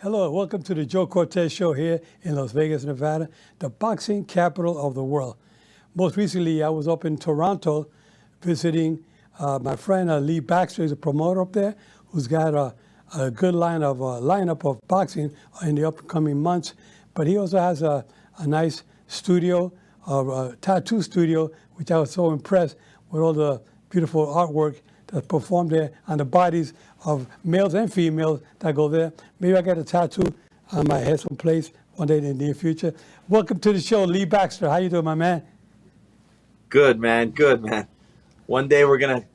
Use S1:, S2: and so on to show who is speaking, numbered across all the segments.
S1: Hello, welcome to the Joe Cortez Show here in Las Vegas, Nevada, the boxing capital of the world. Most recently, I was up in Toronto visiting my friend Lee Baxter. He's a promoter up there who's got a good lineup of boxing in the upcoming months. But he also has a nice studio, a tattoo studio, which I was so impressed with all the beautiful artwork that's performed there on the bodies of males and females that go there. Maybe I get a tattoo on my head someplace one day in the near future. Welcome to the show, Lee Baxter. How you doing, my man?
S2: Good, man. Good, man. One day we're going to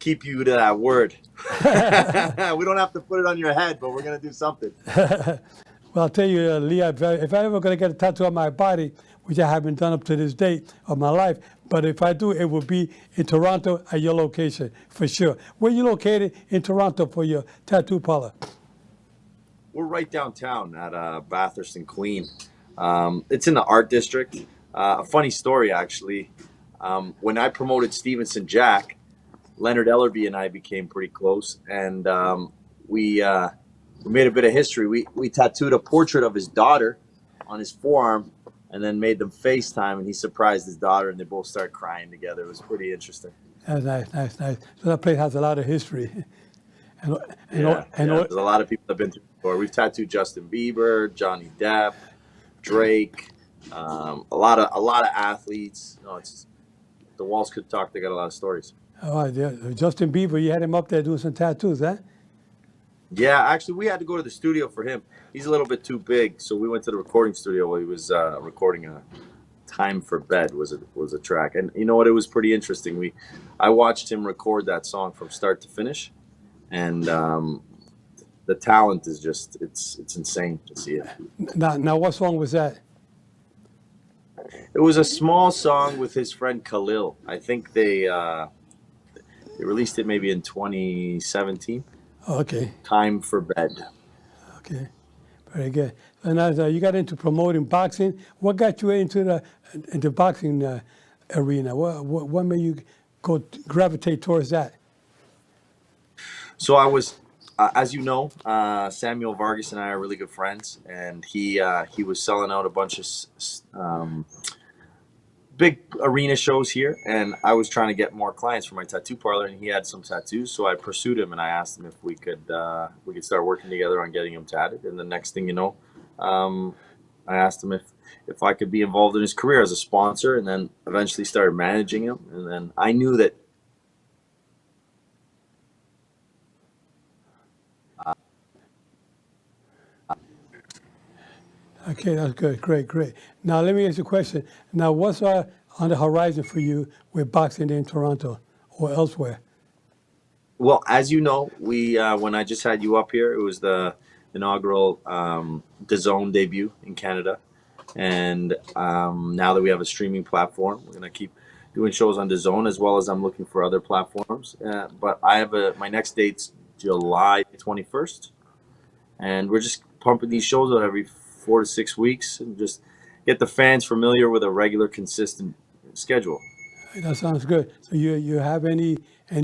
S2: keep you to that word. We don't have to put it on your head, but we're going to do something.
S1: Well, I'll tell you, Lee, if I'm ever going to get a tattoo on my body, which I haven't done up to this date of my life, but if I do, it will be in Toronto at your location, for sure. Where are you located in Toronto for your tattoo parlor?
S2: We're right downtown at Bathurst and Queen. It's in the art district. A funny story, actually. When I promoted Stevenson Jack, Leonard Ellerby and I became pretty close, and we made a bit of history. We tattooed a portrait of his daughter on his forearm, and then made them FaceTime, and he surprised his daughter, and they both started crying together. It was pretty interesting.
S1: That's nice. So that place has a lot of history.
S2: There's a lot of people that have been through before. We've tattooed Justin Bieber, Johnny Depp, Drake, a lot of athletes. The walls could talk. They got a lot of stories.
S1: Oh, yeah. Justin Bieber, you had him up there doing some tattoos, huh?
S2: Yeah, actually, we had to go to the studio for him. He's a little bit too big, so we went to the recording studio while he was recording a "Time for Bed" was a track, and you know what? It was pretty interesting. I watched him record that song from start to finish, and the talent is just it's insane to see it.
S1: Now, what song was that?
S2: It was a small song with his friend Khalil. I think they released it maybe in 2017.
S1: Oh, okay.
S2: "Time for Bed."
S1: Okay, very good. And as you got into promoting boxing, what got you into the boxing arena? What made you gravitate towards that?
S2: So I was, as you know, Samuel Vargas and I are really good friends, and he was selling out a bunch of big arena shows here, and I was trying to get more clients for my tattoo parlor, and he had some tattoos, so I pursued him and I asked him if we could start working together on getting him tatted. And the next thing you know, I asked him if I could be involved in his career as a sponsor, and then eventually started managing him. And then I knew that
S1: Okay, that's good. Great. Now, let me ask you a question. Now, what's on the horizon for you with boxing in Toronto or elsewhere?
S2: well, as you know, we when I just had you up here, it was the inaugural DAZN debut in Canada, and now that we have a streaming platform, we're gonna keep doing shows on DAZN, as well as I'm looking for other platforms. But I have my next date's July 21st, and we're just pumping these shows out every 4 to 6 weeks, and just get the fans familiar with a regular, consistent schedule.
S1: That sounds good. So you have any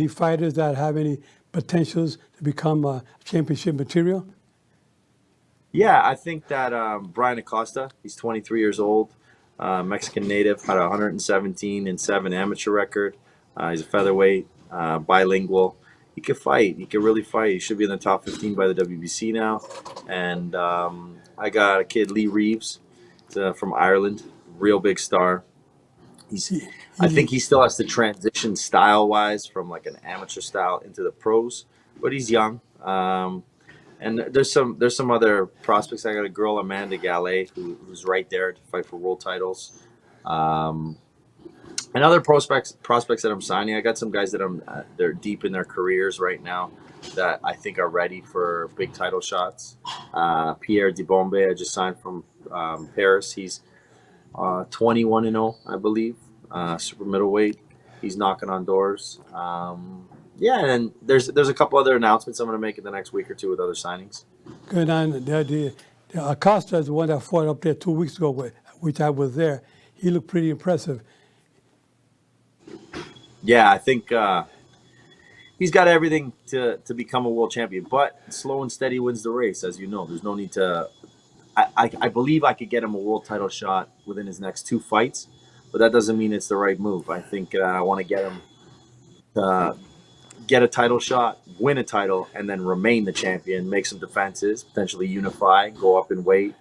S1: fighters that have any potentials to become championship material?
S2: Yeah, I think that Brian Acosta, he's 23 years old, Mexican native, had a 117-7 amateur record. He's a featherweight, bilingual. He could fight. He could really fight. He should be in the top 15 by the WBC now. And I got a kid, Lee Reeves, from Ireland, real big star. I think he still has to transition style-wise from like an amateur style into the pros, but he's young. And there's some other prospects. I got a girl, Amanda Gallet, who's right there to fight for world titles. And other prospects that I'm signing. I got some guys that they're deep in their careers right now that I think are ready for big title shots. Pierre Dibombe, I just signed from Paris. He's 21-0, I believe, super middleweight. He's knocking on doors. Yeah, and there's a couple other announcements I'm going to make in the next week or two with other signings.
S1: Good. And the Acosta is the one that fought up there 2 weeks ago, which I was there. He looked pretty impressive.
S2: Yeah, I think he's got everything to become a world champion. But slow and steady wins the race, as you know. There's no need to. I believe I could get him a world title shot within his next 2 fights, but that doesn't mean it's the right move. I think I want to get him to get a title shot, win a title, and then remain the champion, make some defenses, potentially unify, go up in weight.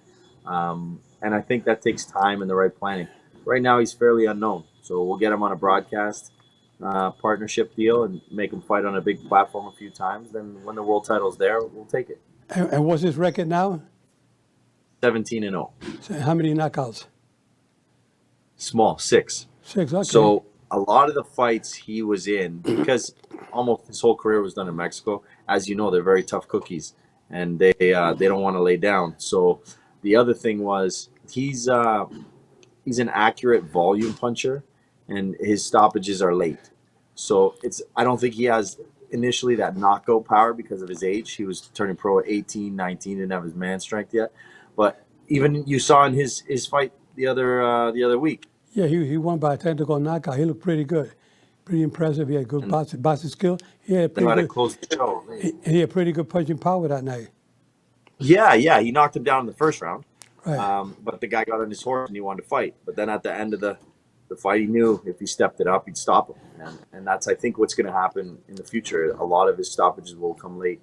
S2: And I think that takes time and the right planning. Right now, he's fairly unknown. So we'll get him on a broadcast partnership deal and make him fight on a big platform a few times. Then when the world title's there, we'll take it.
S1: And what's his record now?
S2: 17-0.
S1: So how many knockouts?
S2: Small, 6.
S1: 6, okay.
S2: So a lot of the fights he was in, because almost his whole career was done in Mexico. As you know, they're very tough cookies, and they don't want to lay down. So the other thing was he's an accurate volume puncher, and his stoppages are late. So I don't think he has initially that knockout power because of his age. He was turning pro at 18, 19, didn't have his man strength yet. But even you saw in his fight the other week.
S1: Yeah, he won by a technical knockout. He looked pretty good, pretty impressive. He had good boxing skill. He had
S2: They had
S1: pretty
S2: to close the show.
S1: and he had pretty good punching power that night.
S2: Yeah, he knocked him down in the first round.
S1: Right.
S2: But the guy got on his horse and he wanted to fight. But then at the end of the fight, he knew if he stepped it up, he'd stop him. And that's, I think, what's going to happen in the future. A lot of his stoppages will come late.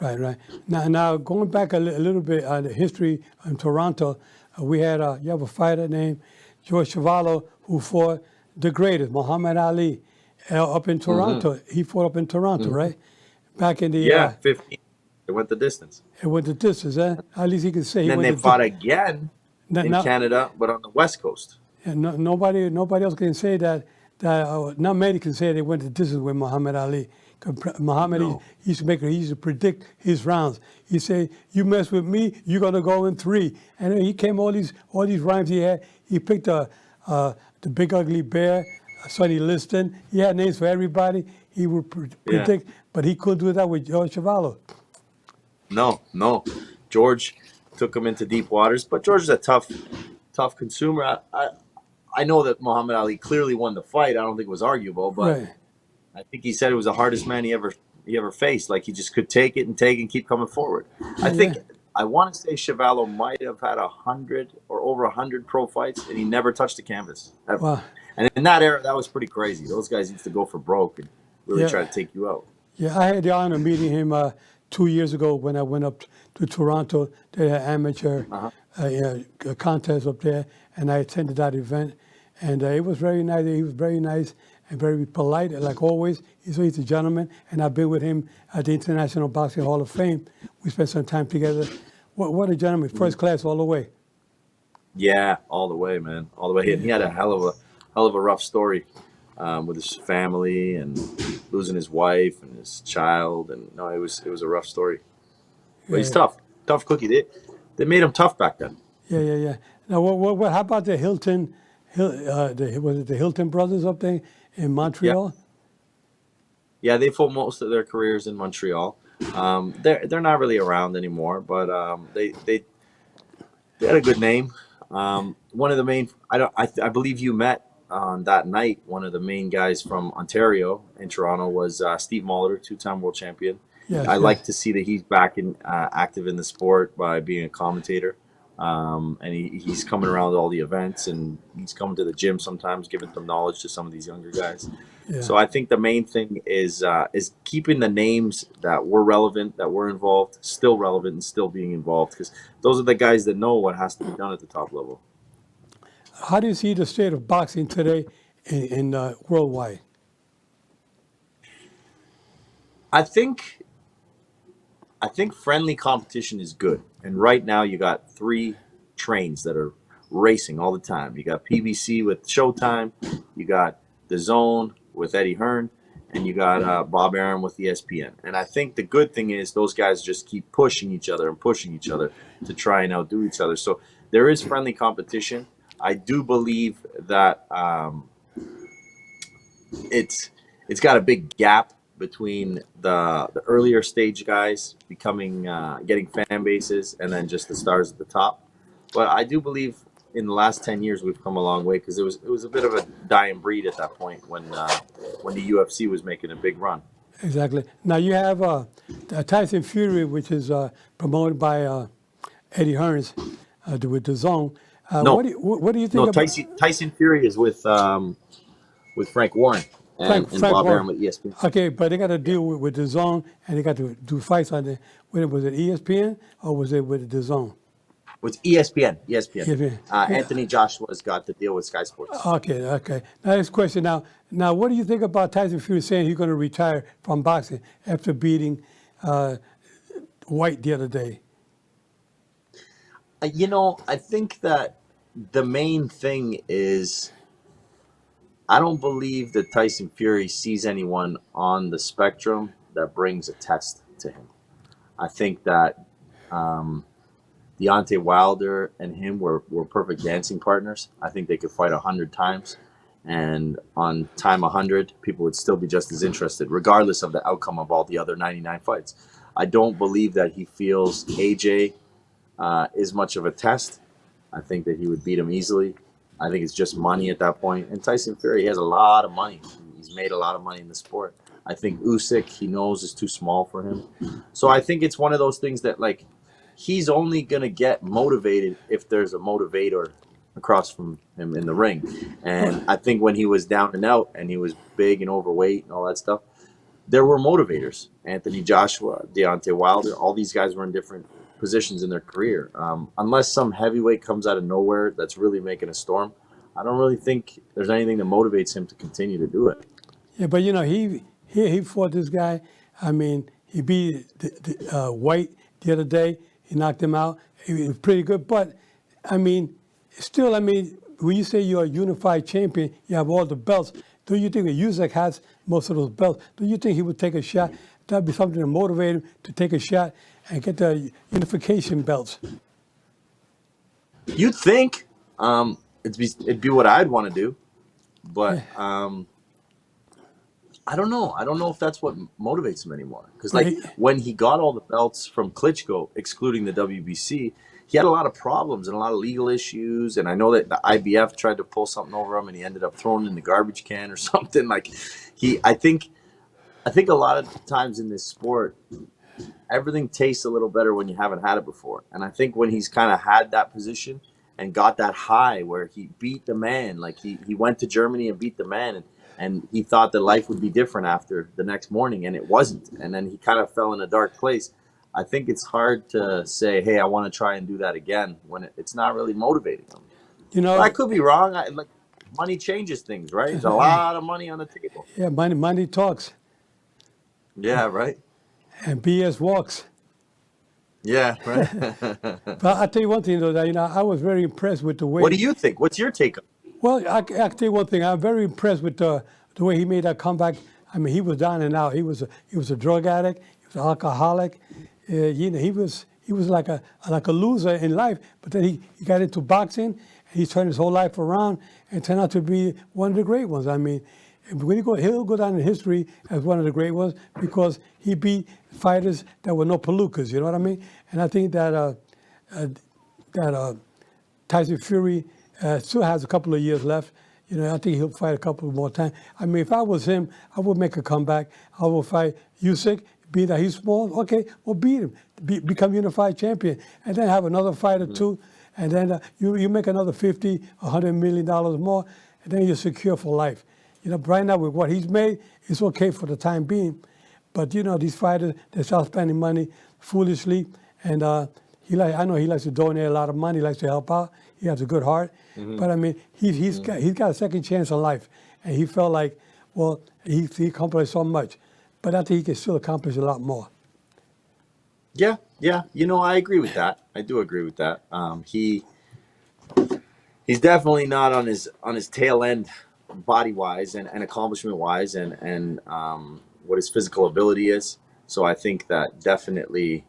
S1: Right. Now going back a little bit on the history in Toronto, we had you have a fighter named George Chuvalo who fought the greatest, Muhammad Ali, up in Toronto. Mm-hmm. He fought up in Toronto, mm-hmm. right? Back in the
S2: 15. It went the distance.
S1: It went the distance, eh? At least he could say.
S2: And then they fought again in Canada, but on the West Coast.
S1: And nobody else can say that. Not many can say they went the distance with Muhammad Ali. Muhammad, no. he used to predict his rounds. He said, "You mess with me, you're gonna go in 3." And then he came all these rhymes he had. He picked the Big Ugly Bear, Sonny Liston. He had names for everybody. He would predict, but he couldn't do that with George Chuvalo.
S2: No. George took him into deep waters, but George is a tough consumer. I know that Muhammad Ali clearly won the fight. I don't think it was arguable, but. Right. I think he said it was the hardest man he ever faced. Like he just could take it and keep coming forward. I think I want to say Chuvalo might have had 100 or over 100 pro fights, and he never touched the canvas ever. Wow. And in that era, that was pretty crazy. Those guys used to go for broke and really try to take you out.
S1: Yeah, I had the honor of meeting him 2 years ago when I went up to Toronto. They had amateur contest up there, and I attended that event. And it was very nice. He was very nice and very polite, like always. He's a gentleman, and I've been with him at the International Boxing Hall of Fame. We spent some time together. What a gentleman, first class all the way.
S2: Yeah, all the way, man, all the way. Yeah. He had a hell of a rough story with his family and losing his wife and his child, and no, it was a rough story. But he's tough cookie. They made him tough back then.
S1: Yeah. Now, what? How about the Hilton? Was it the Hilton brothers up there in Montreal?
S2: Yeah, they fought most of their careers in Montreal. They're not really around anymore, but they had a good name. One of the main I believe you met on that night. One of the main guys from Ontario in Toronto was Steve Molitor, 2-time world champion. Yes, I like to see that he's back in active in the sport by being a commentator. And he's coming around to all the events, and he's coming to the gym sometimes, giving some knowledge to some of these younger guys. Yeah. So I think the main thing is keeping the names that were relevant, that were involved, still relevant and still being involved, because those are the guys that know what has to be done at the top level.
S1: How do you see the state of boxing today in worldwide?
S2: I think friendly competition is good. And right now you got 3 trains that are racing all the time. You got PBC with Showtime, you got The Zone with Eddie Hearn, and you got Bob Arum with ESPN. And I think the good thing is those guys just keep pushing each other to try and outdo each other. So there is friendly competition. I do believe that it's got a big gap between the earlier stage guys getting fan bases and then just the stars at the top. But I do believe in the last 10 years we've come a long way, because it was a bit of a dying breed at that point when the UFC was making a big run.
S1: Exactly. Now you have Tyson Fury, which is promoted by Eddie Hearns with the Zone.
S2: No,
S1: What do you think
S2: no.
S1: about
S2: Tyson Fury is with Frank Warren and
S1: Frank
S2: Bob
S1: Warren?
S2: Arum with ESPN.
S1: Okay, but they got to
S2: Yeah,
S1: deal with the Zone, and they got to do fights on the. When was it ESPN or was it with the Zone?
S2: with ESPN. ESPN.
S1: ESPN. Yeah.
S2: Anthony Joshua's got the deal with Sky Sports.
S1: Okay, okay. Now, next question. Now, what do you think about Tyson Fury saying he's going to retire from boxing after beating uh, White the other day?
S2: I think that the main thing is I don't believe that Tyson Fury sees anyone on the spectrum that brings a test to him. I think that Deontay Wilder and him were perfect dancing partners. I think they could fight 100 times, and on time 100, people would still be just as interested, regardless of the outcome of all the other 99 fights. I don't believe that he feels AJ is much of a test. I think that he would beat him easily. I think it's just money at that point. And Tyson Fury has a lot of money. He's made a lot of money in the sport. I think Usyk, he knows, is too small for him. So I think it's one of those things that, like, he's only going to get motivated if there's a motivator across from him in the ring. And I think when he was down and out and he was big and overweight and all that stuff, there were motivators. Anthony Joshua, Deontay Wilder, all these guys were in different positions in their career. Unless some heavyweight comes out of nowhere that's really making a storm, I don't really think there's anything that motivates him to continue to do it.
S1: Yeah, but he fought this guy. I mean, he beat White the other day. He knocked him out. He was pretty good, but I mean, still, I mean, when you say you're a unified champion, you have all the belts. Do you think that Usyk has most of those belts? Do you think he would take a shot? That'd be something to motivate him to take a shot and get the unification belts.
S2: You'd think it'd be what I'd want to do, but I don't know. I don't know if that's what motivates him anymore. Because like when he got all the belts from Klitschko, excluding the WBC, he had a lot of problems and a lot of legal issues. And I know that the IBF tried to pull something over him, and he ended up throwing it in the garbage can or something. Like I think a lot of times in this sport, everything tastes a little better when you haven't had it before. And I think when he's kind of had that position and got that high where he beat the man, like he went to Germany and beat the man, and he thought that life would be different after the next morning, and it wasn't. And then he kind of fell in a dark place. I think it's hard to say, hey, I want to try and do that again when it's not really motivating him. But I could be wrong. Like money changes things, right? There's a lot of money on the table.
S1: Yeah, money talks.
S2: Yeah, right.
S1: And BS walks.
S2: Yeah, right.
S1: But I'll tell you one thing, though, that, I was very impressed with the way.
S2: What do you think? What's your take on it?
S1: Well, I can tell you one thing. I'm very impressed with the way he made that comeback. I mean, he was down and out. He was a drug addict. He was an alcoholic. He was like a loser in life. But then he got into boxing, and he turned his whole life around and turned out to be one of the great ones. I mean, he'll go down in history as one of the great ones because he beat fighters that were no palookas. You know what I mean? And I think that Tyson Fury still has a couple of years left. I think he'll fight a couple more times. I mean, if I was him, I would make a comeback. I would fight Usyk, being that he's small. Okay, well, beat him, become unified champion, and then have another fight or two, and then you make another $50, $100 million more, and then you're secure for life. Right now with what he's made, it's okay for the time being. But these fighters, they start spending money foolishly, and I know he likes to donate a lot of money. He likes to help out. He has a good heart. But I mean, he's got a second chance in life, and he felt like, well, he accomplished so much, but I think he can still accomplish a lot more.
S2: Yeah. I agree with that. I do agree with that. He's definitely not on his tail end, body wise and accomplishment wise, and what his physical ability is. So I think that definitely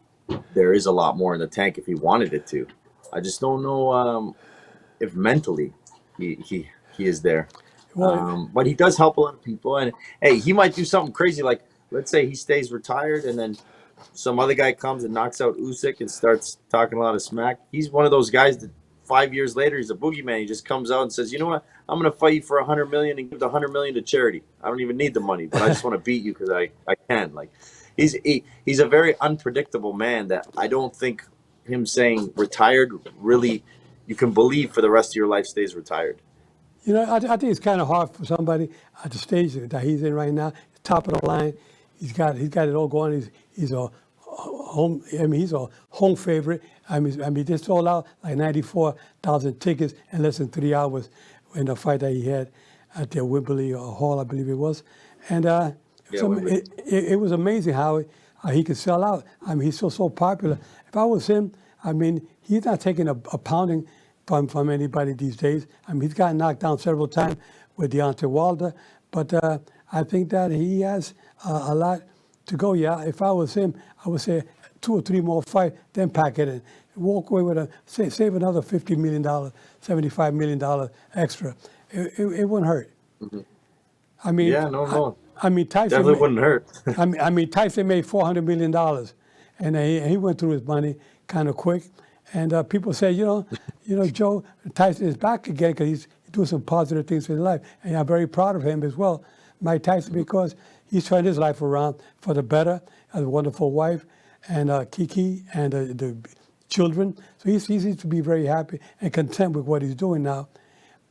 S2: there is a lot more in the tank if he wanted it to. I just don't know if mentally he is there.
S1: Well,
S2: But he does help a lot of people. And hey, he might do something crazy, like let's say he stays retired and then some other guy comes and knocks out Usyk and starts talking a lot of smack. He's one of those guys that 5 years later, he's a boogeyman. He just comes out and says, "You know what? I'm going to fight you for 100 million and give the 100 million to charity. I don't even need the money, but I just want to beat you because I can." Like, he's a very unpredictable man that I don't think him saying retired really you can believe for the rest of your life stays retired.
S1: You know, I think it's kind of hard for somebody at the stage that he's in right now, top of the line. He's got it all going. He's a home. I mean, he's a home favorite. I mean, they sold out like 94,000 tickets in less than 3 hours in the fight that he had at the Wembley Hall, I believe it was, and it was amazing how he could sell out. I mean, he's so popular. If I was him, I mean, he's not taking a pounding from anybody these days. I mean, he's gotten knocked down several times with Deontay Wilder, but I think that he has a lot to go. Yeah, if I was him, I would say 2 or 3 more fights, then pack it in. Walk away with save another $50 million, $75 million extra. It wouldn't hurt.
S2: Mm-hmm.
S1: I mean,
S2: yeah, no.
S1: I mean, Tyson
S2: definitely wouldn't hurt.
S1: I mean, Tyson made $400 million, and he went through his money kind of quick. And people say, you know, Joe Tyson is back again because he's doing some positive things in his life, and I'm very proud of him as well, Mike Tyson, because he's turned his life around for the better. Has a wonderful wife, and Kiki, and the children. So he seems to be very happy and content with what he's doing now.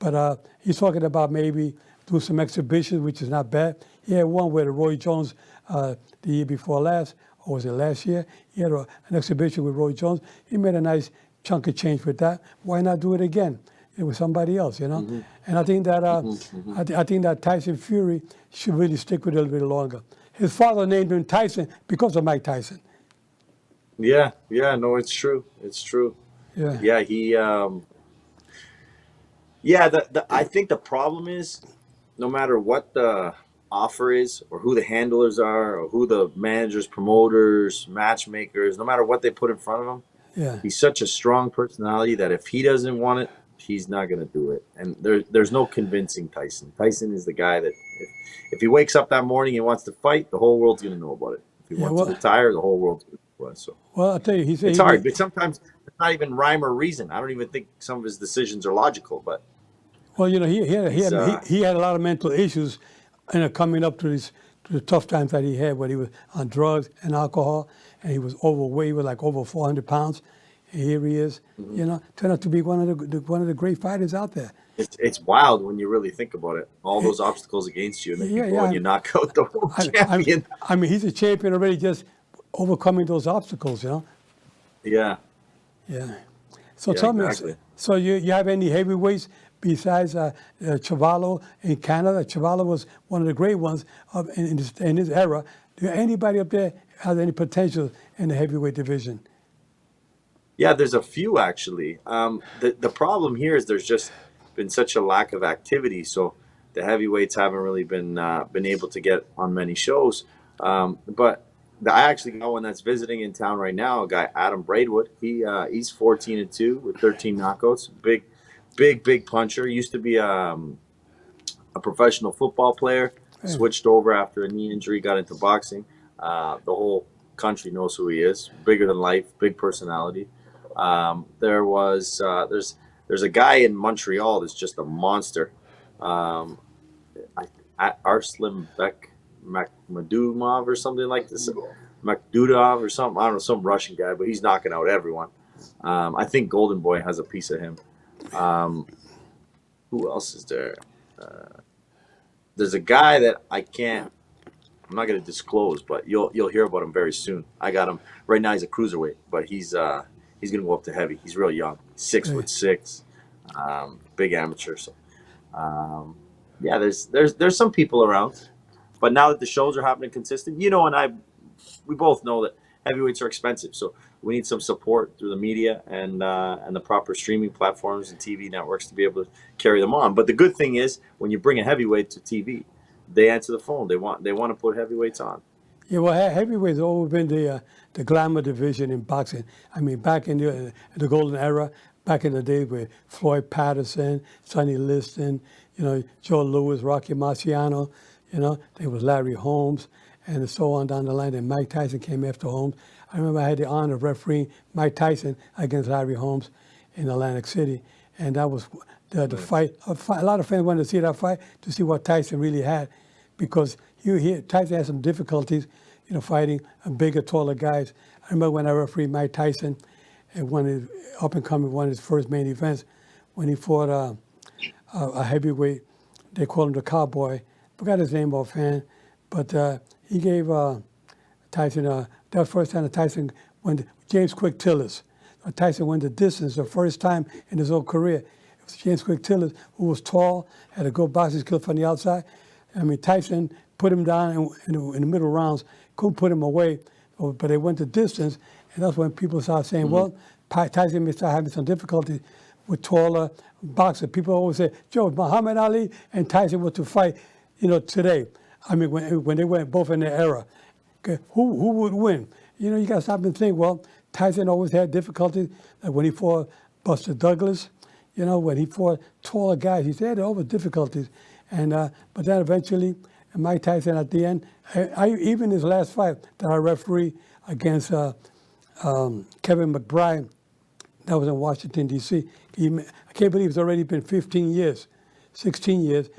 S1: But he's talking about maybe do some exhibitions, which is not bad. He had one with Roy Jones the year before last, or was it last year? He had an exhibition with Roy Jones. He made a nice chunk of change with that. Why not do it again? It was somebody else, you know. Mm-hmm. And I think that I think that Tyson Fury should really stick with it a little bit longer. His father named him Tyson because of Mike Tyson.
S2: Yeah, no, it's true. It's true. Yeah, he. I think the problem is, no matter what the offer is, or who the handlers are, or who the managers, promoters, matchmakers, no matter what they put in front of him, he's such a strong personality that if he doesn't want it, he's not going to do it. And there's no convincing Tyson. Tyson is the guy that if he wakes up that morning and wants to fight, the whole world's going to know about it. If he wants to retire, the whole world's going to know about it. So,
S1: well, I'll tell you,
S2: it's hard. But sometimes it's not even rhyme or reason. I don't even think some of his decisions are logical. But
S1: well, you know, he had a lot of mental issues, coming up to the tough times that he had when he was on drugs and alcohol, and he was overweight. He was like over 400 pounds. And here he is, you know, turned out to be one of the great fighters out there.
S2: It's wild when you really think about it. All those obstacles against you, and then you go and you knock out the world champion.
S1: I mean, he's a champion already, just overcoming those obstacles, you know.
S2: Yeah.
S1: So tell me, so you have any heavyweights besides Chuvalo in Canada? Chuvalo was one of the great ones in his era. Do anybody up there have any potential in the heavyweight division?
S2: Yeah, there's a few actually. The problem here is there's just been such a lack of activity, so the heavyweights haven't really been able to get on many shows. But I actually got one that's visiting in town right now. A guy, Adam Braidwood. He's 14-2 with 13 knockouts. Big puncher. Used to be a professional football player. Switched over after a knee injury. Got into boxing. The whole country knows who he is. Bigger than life. Big personality. There's a guy in Montreal that's just a monster. Arslan Makhmadumov or something like this. Makhmadov or something. I don't know, some Russian guy, but he's knocking out everyone. I think Golden Boy has a piece of him. Who else is there? There's a guy that I'm not going to disclose, but you'll hear about him very soon. I got him right now. He's a cruiserweight, but he's going to go up to heavy. He's real young, 6'6", big amateur. So, there's some people around, but now that the shows are happening consistent, we both know that heavyweights are expensive. So we need some support through the media and the proper streaming platforms and TV networks to be able to carry them on. But the good thing is, when you bring a heavyweight to TV, they answer the phone. They want to put heavyweights on.
S1: Yeah, well, heavyweight's always been the glamour division in boxing. I mean, back in the golden era, back in the day with Floyd Patterson, Sonny Liston, Joe Louis, Rocky Marciano, there was Larry Holmes, and so on down the line. And Mike Tyson came after Holmes. I remember I had the honor of refereeing Mike Tyson against Larry Holmes, in Atlantic City, and that was the fight. A lot of fans wanted to see that fight to see what Tyson really had, because Tyson had some difficulties, fighting bigger, taller guys. I remember when I refereed Mike Tyson at one of his one of his first main events, when he fought a heavyweight. They called him the Cowboy. Forgot his name offhand, but he gave Tyson that was the first time that Tyson went. James Quick Tillis. Tyson went the distance the first time in his whole career. It was James Quick Tillis, who was tall, had a good boxing skill from the outside. I mean, Tyson put him down in the middle rounds, couldn't put him away, but they went the distance, and that's when people started saying, well, Tyson may start having some difficulty with taller boxers. People always say, Joe, Muhammad Ali and Tyson were to fight, today. I mean, when they went both in their era, okay, who would win? You got to stop and think, well, Tyson always had difficulties. Like when he fought Buster Douglas, when he fought taller guys, he had always difficulties. And but then eventually, Mike Tyson at the end, even his last fight that I referee against Kevin McBride, that was in Washington, D.C. I can't believe it's already been 15 years, 16 years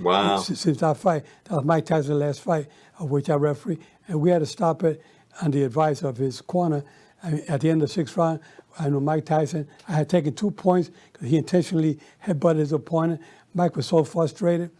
S1: since that fight. That was Mike Tyson's last fight, of which I referee. And we had to stop it on the advice of his corner. At the end of the sixth round, I know Mike Tyson, I had taken 2 points because he intentionally headbutted his opponent. Mike was so frustrated,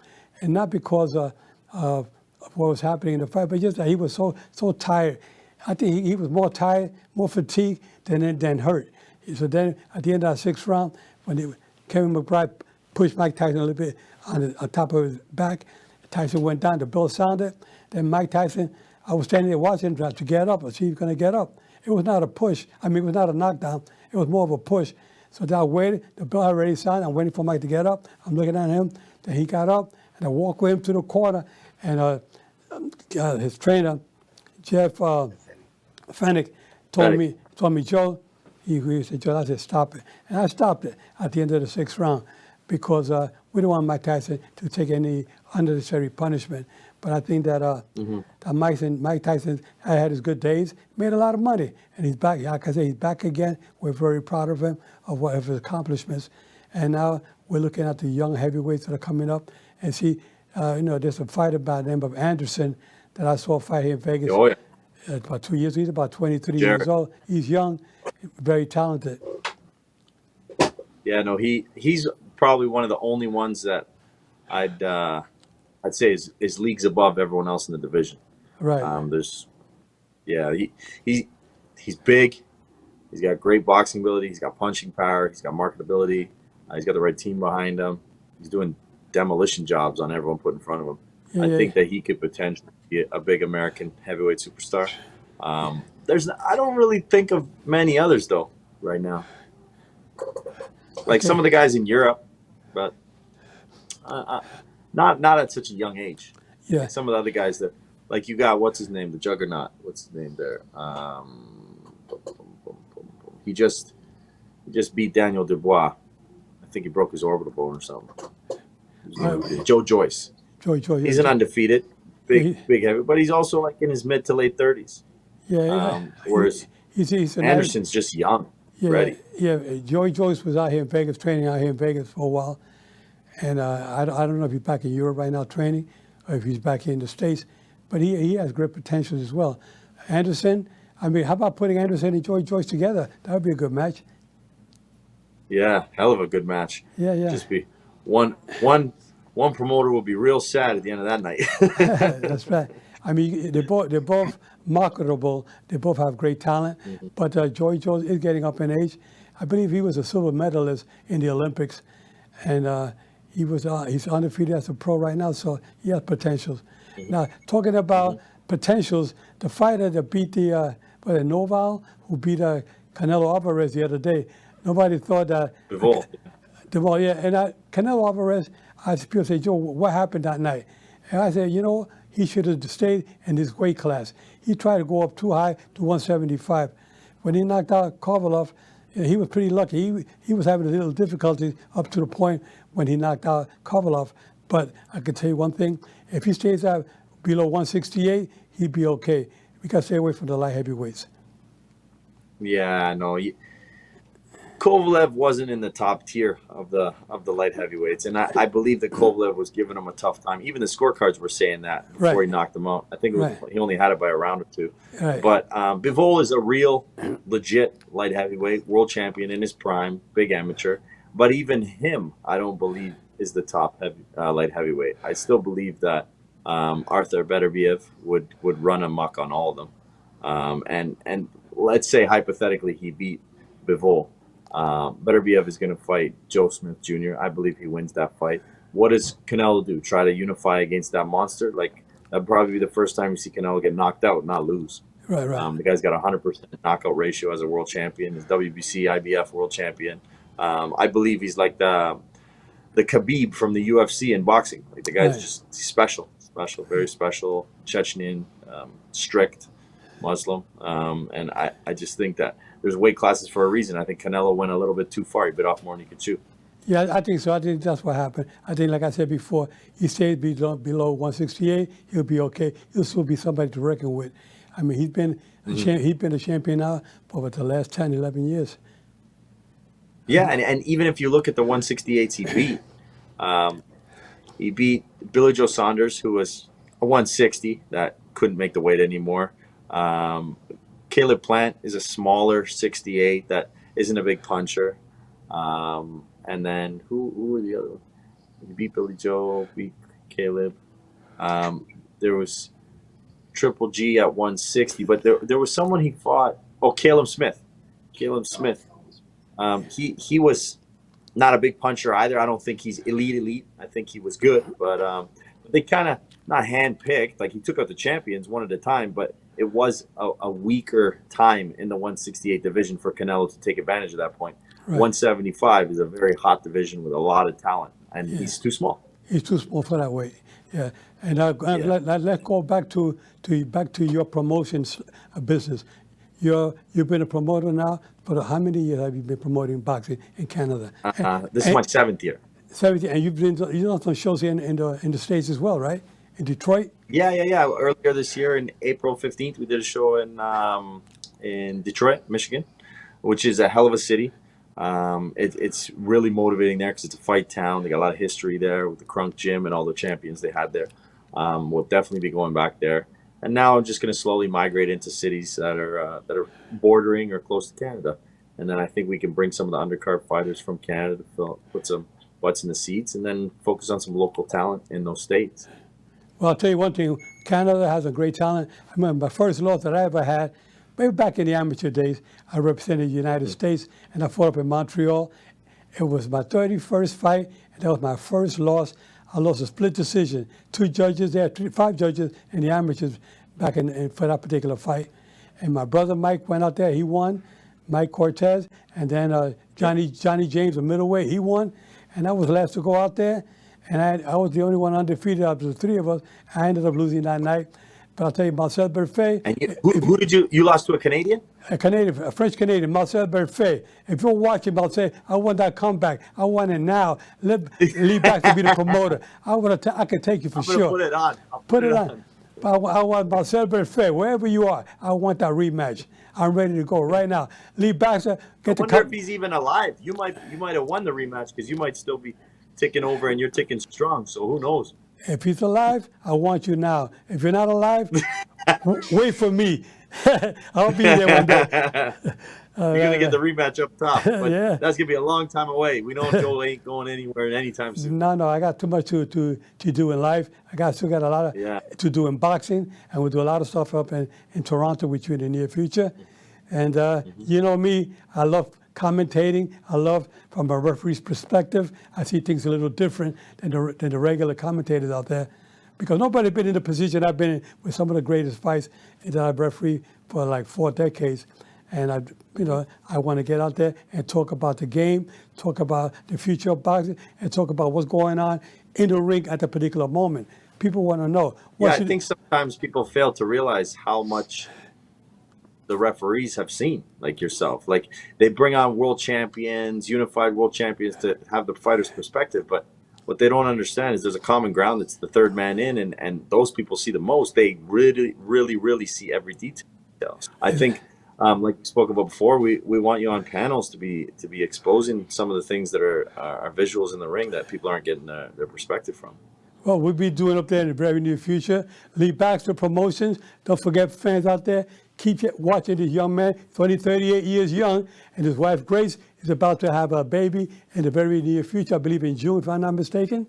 S1: and not because of what was happening in the fight, but just that he was so tired. I think he was more tired, more fatigued than hurt. So then at the end of the sixth round, when Kevin McBride pushed Mike Tyson a little bit on top of his back, Tyson went down, the bell sounded. Then Mike Tyson, I was standing there watching him to get up, or see if he's going to get up. It was not a push. I mean, it was not a knockdown. It was more of a push. So then I waited. The bell had already sounded. I'm waiting for Mike to get up. I'm looking at him. Then he got up, and I walked with him to the corner. And his trainer, Jeff Fennick, told me, Joe, he said, Joe, I said, stop it. And I stopped it at the end of the sixth round because we don't want Mike Tyson to take any unnecessary punishment. But I think that, that Mike Tyson had his good days, made a lot of money, and he's back. Like I say, he's back again. We're very proud of him, of his accomplishments. And now we're looking at the young heavyweights that are coming up. And see, there's a fighter by the name of Anderson that I saw fight here in Vegas about 2 years. He's about 23 years old. He's young, very talented.
S2: Yeah, no, he's probably one of the only ones that I'd say is leagues above everyone else in the division.
S1: Right.
S2: He's big. He's got great boxing ability. He's got punching power. He's got marketability. He's got the right team behind him. He's doing demolition jobs on everyone put in front of him. I think that he could potentially be a big American heavyweight superstar. I don't really think of many others though right now. Like some of the guys in Europe, but not at such a young age.
S1: Yeah.
S2: Like some of the other guys that, like you got, what's his name, the Juggernaut. What's his name there? He just beat Daniel Dubois. I think he broke his orbital bone or something. Joe Joyce. He's an undefeated, big heavy, but he's also like in his mid to late 30s.
S1: Yeah.
S2: Whereas
S1: he's
S2: Anderson's just young, ready.
S1: Yeah, Joey Joyce was out here in Vegas, training out here in Vegas for a while. And I don't know if he's back in Europe right now training or if he's back here in the States, but he has great potential as well. Anderson, I mean, how about putting Anderson and Joey Joyce together? That would be a good match.
S2: Yeah, hell of a good match.
S1: Yeah.
S2: Just be one promoter will be real sad at the end of that night.
S1: That's right. I mean, they're both marketable. They both have great talent. But Joey Joyce is getting up in age. I believe he was a silver medalist in the Olympics, and he's undefeated as a pro right now. So he has potentials. Now, talking about potentials, the fighter that beat the Noval, who beat Canelo Alvarez the other day, nobody thought that. Bivol, yeah. And Canelo Alvarez, people say, Joe, what happened that night? And I said, he should have stayed in his weight class. He tried to go up too high to 175. When he knocked out Kovalev, he was pretty lucky. He was having a little difficulty up to the point when he knocked out Kovalev. But I can tell you one thing, if he stays out below 168, he'd be okay. We got to stay away from the light heavyweights.
S2: Yeah, no. Kovalev wasn't in the top tier of the light heavyweights, and I believe that Kovalev was giving him a tough time. Even the scorecards were saying that before
S1: Right.
S2: he knocked him out. I think it was,
S1: Right.
S2: he only had it by a round or two.
S1: Right.
S2: But Bivol is a real, legit light heavyweight, world champion in his prime, big amateur. But even him, I don't believe is the top light heavyweight. I still believe that Arthur Beterbiev would run amok on all of them. And let's say hypothetically he beat Bivol. Beterbiev is going to fight Joe Smith Jr. I believe he wins that fight. What does Canelo do? Try to unify against that monster? Like, that'd probably be the first time you see Canelo get knocked out, not lose.
S1: Right. Right.
S2: The guy's got a 100% knockout ratio as a world champion. He's WBC, IBF world champion. I believe he's like the Khabib from the UFC in boxing. Like, the guy's
S1: Right.
S2: just special, very special, Chechen, strict Muslim. And I just think that there's weight classes for a reason. I think Canelo went a little bit too far. He bit off more than he could chew.
S1: Yeah, I think so. I think that's what happened. I think, like I said before, he stays below 168. He'll be okay. He'll still be somebody to reckon with. I mean, he's been a champion now for about the last 10, 11 years.
S2: Yeah, and even if you look at the 168s he beat Billy Joe Saunders, who was a 160 that couldn't make the weight anymore. Caleb Plant is a smaller 68 that isn't a big puncher. And then who were the other ones? He beat Billy Joe, beat Caleb. There was Triple G at 160, but there was someone he fought. Oh, Caleb Smith. He was not a big puncher either. I don't think he's elite. I think he was good, but they kind of not handpicked. Like, he took out the champions one at a time, but it was a weaker time in the 168 division for Canelo to take advantage of that point. Right. 175 is a very hot division with a lot of talent, and he's too small.
S1: He's too small for that weight. Yeah, and let's go back to your promotions business. You've been a promoter now. For how many years have you been promoting boxing in Canada?
S2: This is my 7th year.
S1: 7th year, and you've done some shows in the States as well, right? In Detroit.
S2: Yeah. Earlier this year, in April 15th, we did a show in Detroit, Michigan, which is a hell of a city. It's really motivating there because it's a fight town. They got a lot of history there with the Crunk Gym and all the champions they had there. We'll definitely be going back there. And now I'm just going to slowly migrate into cities that are bordering or close to Canada. And then I think we can bring some of the undercard fighters from Canada to put some butts in the seats, and then focus on some local talent in those states.
S1: Well, I'll tell you one thing. Canada has a great talent. I remember my first loss that I ever had, maybe back in the amateur days, I represented the United States, and I fought up in Montreal. It was my 31st fight, and that was my first loss. I lost a split decision. 2 judges there, 5 judges in the amateurs back in for that particular fight. And my brother Mike went out there. He won, Mike Cortez. And then Johnny James, a middleweight, he won. And I was last to go out there. And I was the only one undefeated out of the 3 of us. I ended up losing that night. But I'll tell you, Marcel Berfet.
S2: And who did you lost to? A Canadian?
S1: A French Canadian, Marcel Berfet. If you're watching, I'll say, I want that comeback. I want it now. Let Lee Baxter be the promoter. I can take you for sure.
S2: Put it on.
S1: Put it on. I want Marcel Berfet, wherever you are. I want that rematch. I'm ready to go right now. Lee Baxter,
S2: I wonder if he's even alive. You might have won the rematch because you might still be ticking over and you're ticking strong. So who knows?
S1: If he's alive, I want you now. If you're not alive, wait for me. I'll be there one day.
S2: You're going to get the rematch up top. But
S1: Yeah.
S2: that's going to be a long time away. We know Joe ain't going anywhere anytime soon.
S1: No, I got too much to do in life. Still got a lot to do in boxing, and we'll do a lot of stuff up in Toronto with you in the near future. And you know me, I love commentating. I love, from a referee's perspective, I see things a little different than the regular commentators out there. Because nobody's been in the position I've been in with some of the greatest fights that I've refereed for like 4 decades. And I want to get out there and talk about the game, talk about the future of boxing, and talk about what's going on in the ring at the particular moment. People want to know.
S2: I think sometimes people fail to realize how much the referees have seen, like yourself. Like, they bring on world champions, unified world champions, to have the fighter's perspective, but what they don't understand is there's a common ground that's the third man in, and those people see the most. They really, really, really see every detail. I think like we spoke about before, we want you on panels to be exposing some of the things that are visuals in the ring that people aren't getting their perspective from.
S1: Well, we'll be doing up there in the very near future. Lee Baxter Promotions. Don't forget, fans out there, keep watching this young man. He's only 38 years young, and his wife, Grace, is about to have a baby in the very near future. I believe in June, if I'm not mistaken.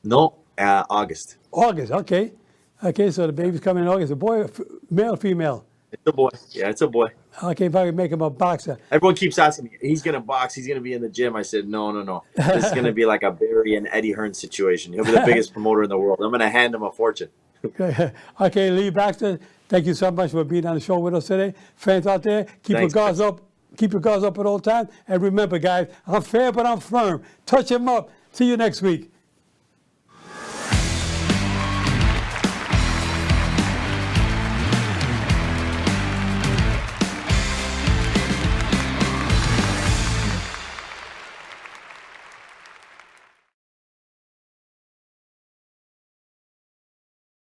S2: No, August.
S1: August, okay. Okay, so the baby's coming in August. A boy, male, female?
S2: It's a boy. Yeah, it's a boy.
S1: Okay, if I can make him a boxer.
S2: Everyone keeps asking me, he's going to box, he's going to be in the gym. I said, no. This is going to be like a Barry and Eddie Hearn situation. He'll be the biggest promoter in the world. I'm going to hand him a fortune.
S1: Okay, Lee Baxter, thank you so much for being on the show with us today. Fans out there, keep your guards up. Keep your guards up at all times. And remember, guys, I'm fair, but I'm firm. Touch him up. See you next week.